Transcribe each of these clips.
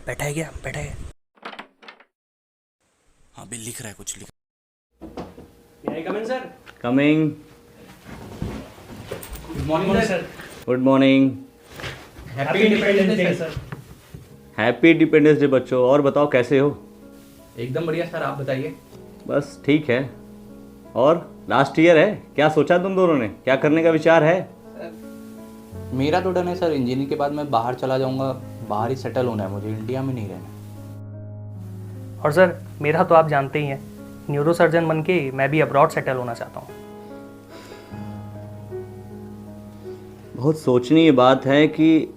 बैठा है क्या? बैठा है? हाँ बिल लिख रहा है, कुछ लिख। May I come in, sir? Coming. Good morning, sir. Good morning. Happy Independence Day, sir. Happy independence day बच्चों। और बताओ कैसे हो? एकदम बढ़िया सर, आप बताइए। बस ठीक है। और लास्ट ईयर है, क्या सोचा तुम दोनों ने? क्या करने का विचार है? मेरा तो डन है सर, इंजीनियरिंग के बाद मैं बाहर चला जाऊंगा, बाहर ही सेटल होना है मुझे, इंडिया में नहीं रहना। और सर मेरा तो आप जानते ही हैं, न्यूरो सर्जन बन के मैं भी अब्रॉड सेटल होना चाहता हूँ। बहुत सोचनीय ये बात है कि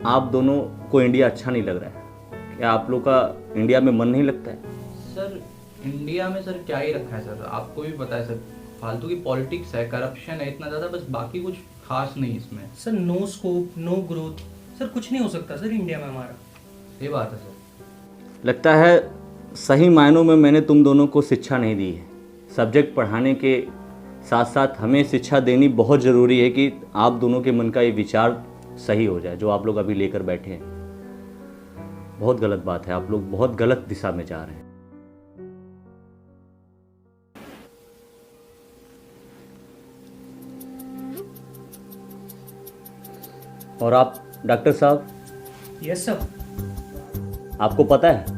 आप दोनों को इंडिया अच्छा नहीं लग रहा है। क्या आप लोग का इंडिया में मन नहीं लगता है? सर इंडिया में सर क्या ही रखा है सर, आपको भी पता है सर, फालतू की पॉलिटिक्स है, करप्शन है इतना ज़्यादा, बस बाकी कुछ खास नहीं इसमें। Sir no scope, no growth, sir कुछ नहीं हो सकता सर इंडिया में हमारा। ये बात है सर। लगता है सही मायनों में मैंने तुम दोनों को शिक्षा नहीं दी है। सब्जेक्ट पढ़ाने के साथ साथ हमें शिक्षा देनी बहुत ज़रूरी है कि आप दोनों के मन का ये विचार सही हो जाए जो आप लोग अभी लेकर बैठे हैं। बहुत गलत बात है, आप लोग बहुत गलत दिशा में जा रहे हैं। और आप डॉक्टर साहब, यस सर। आपको पता है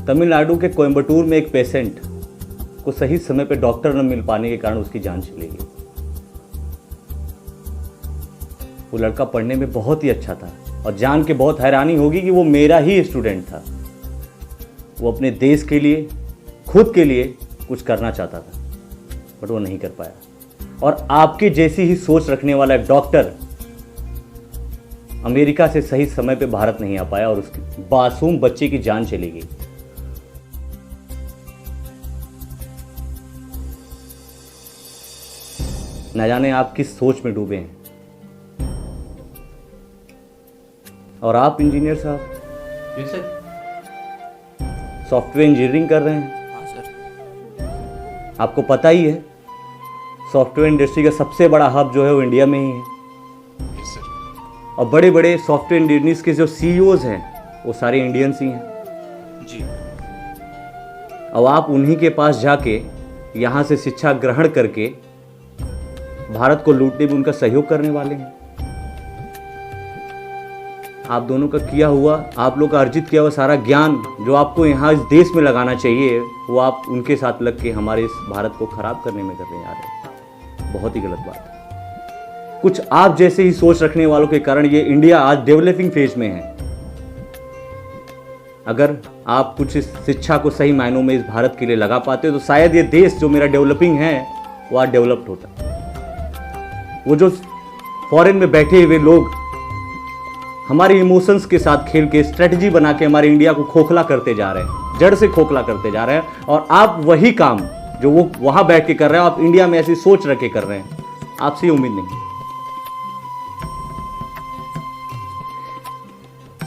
तमिलनाडु के कोयम्बटूर में एक पेशेंट को सही समय पे डॉक्टर न मिल पाने के कारण उसकी जान चली गई। वो लड़का पढ़ने में बहुत ही अच्छा था और जान के बहुत हैरानी होगी कि वो मेरा ही स्टूडेंट था। वो अपने देश के लिए, खुद के लिए कुछ करना चाहता था बट वो नहीं कर पाया। और आपकी जैसी ही सोच रखने वाला एक डॉक्टर अमेरिका से सही समय पे भारत नहीं आ पाया और उसके मासूम बच्चे की जान चली गई। न जाने आप किस सोच में डूबे हैं। और आप इंजीनियर साहब जी सर। सॉफ्टवेयर इंजीनियरिंग कर रहे हैं। हाँ सर। आपको पता ही है सॉफ्टवेयर इंडस्ट्री का सबसे बड़ा हब जो है वो इंडिया में ही है। Yes sir. और बड़े बड़े सॉफ्टवेयर इंजीनियर्स के जो सीईओज हैं वो सारे इंडियंस ही हैं। जी। अब आप उन्हीं के पास जाके यहाँ से शिक्षा ग्रहण करके भारत को लूटने में उनका सहयोग करने वाले हैं। आप दोनों का किया हुआ, आप लोग का अर्जित किया हुआ सारा ज्ञान जो आपको यहाँ इस देश में लगाना चाहिए वो आप उनके साथ लग के हमारे इस भारत को खराब करने में करने जा रहे हैं। बहुत ही गलत बात है। कुछ आप जैसे ही सोच रखने वालों के कारण ये इंडिया आज डेवलपिंग फेज में है। अगर आप कुछ इस शिक्षा को सही मायनों में इस भारत के लिए लगा पाते तो शायद ये देश जो मेरा डेवलपिंग है वो आज डेवलप्ड होता। वो जो फॉरेन में बैठे हुए लोग हमारे इमोशंस के साथ खेल के स्ट्रेटजी बना के हमारे इंडिया को खोखला करते जा रहे हैं, जड़ से खोखला करते जा रहे हैं। और आप वही काम जो वो वहां बैठ के कर रहे हैं आप इंडिया में ऐसी सोच रख के कर रहे हैं। आपसे उम्मीद नहीं।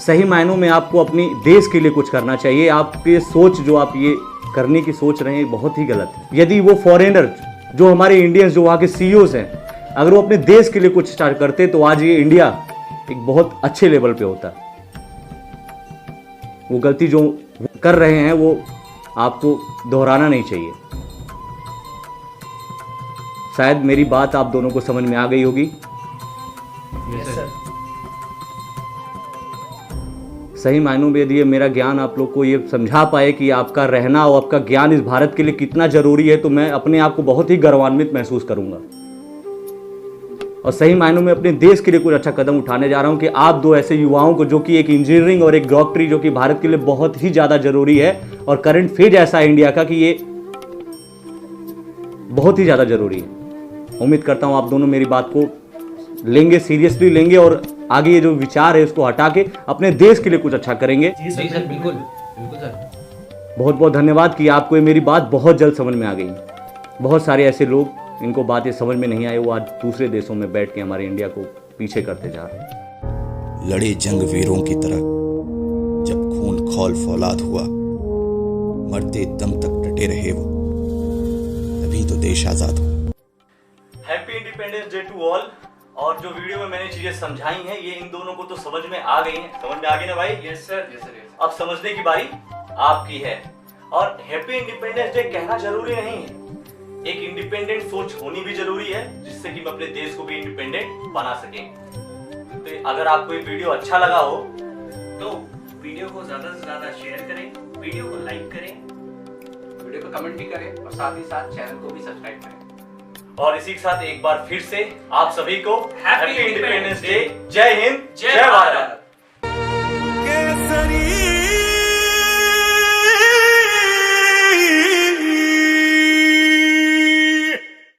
सही मायनों में आपको अपनी देश के लिए कुछ करना चाहिए। आपकी सोच जो आप ये करने की सोच रहे हैं बहुत ही गलत है। यदि वो फॉरेनर जो हमारे इंडियंस जो वहाँ के सीईओज हैं अगर वो अपने देश के लिए कुछ स्टार्ट करते तो आज ये इंडिया एक बहुत अच्छे लेवल पे होता। वो गलती जो कर रहे हैं वो आपको दोहराना नहीं चाहिए। शायद मेरी बात आप दोनों को समझ में आ गई होगी। Yes sir. सही मायनों में यदि ये मेरा ज्ञान आप लोग को ये समझा पाए कि आपका रहना और आपका ज्ञान इस भारत के लिए कितना जरूरी है तो मैं अपने आप को बहुत ही गौरवान्वित महसूस करूंगा। और सही मायनों में अपने देश के लिए कुछ अच्छा कदम उठाने जा रहा हूं कि आप दो ऐसे युवाओं को जो कि एक इंजीनियरिंग और एक डॉक्टरी जो कि भारत के लिए बहुत ही ज़्यादा जरूरी है और करंट फेज ऐसा है इंडिया का कि ये बहुत ही ज़्यादा जरूरी है। उम्मीद करता हूं आप दोनों मेरी बात को लेंगे, सीरियसली लेंगे और आगे ये जो विचार है उसको हटा के अपने देश के लिए कुछ अच्छा करेंगे। जी सर, बिल्कुल बिल्कुल सर। बहुत बहुत धन्यवाद कि आपको ये मेरी बात बहुत जल्द समझ में आ गई। बहुत सारे ऐसे लोग इनको बात ये समझ में नहीं आई वो आज दूसरे देशों में बैठ के हमारे इंडिया को पीछे करते जा रहे हैं। लड़े जंग वीरों की तरह जब खून खौल फौलाद हुआ, मरते दम तक डटे रहे वो, तभी तो देश आजाद हुआ। Happy independence day to all. और जो वीडियो में मैंने चीजें समझाई हैं ये इन दोनों को तो समझ में आ गई हैं। समझ में आ गई ना भाई? Yes sir, yes sir, yes. अब समझने की बारी आपकी है। और हैप्पी इंडिपेंडेंस डे कहना जरूरी नहीं है, एक इंडिपेंडेंट सोच होनी भी जरूरी है जिससे कि हम अपने देश को भी इंडिपेंडेंट बना सकें। तो अगर आपको ये वीडियो अच्छा लगा हो तो वीडियो को ज्यादा से ज्यादा शेयर करें, वीडियो को लाइक करें, वीडियो को कमेंट भी करें और साथ ही साथ चैनल को भी सब्सक्राइब करें। और इसी के साथ एक बार फिर से आप सभी को happy happy independence independence day. जय हिंद, जय भारत।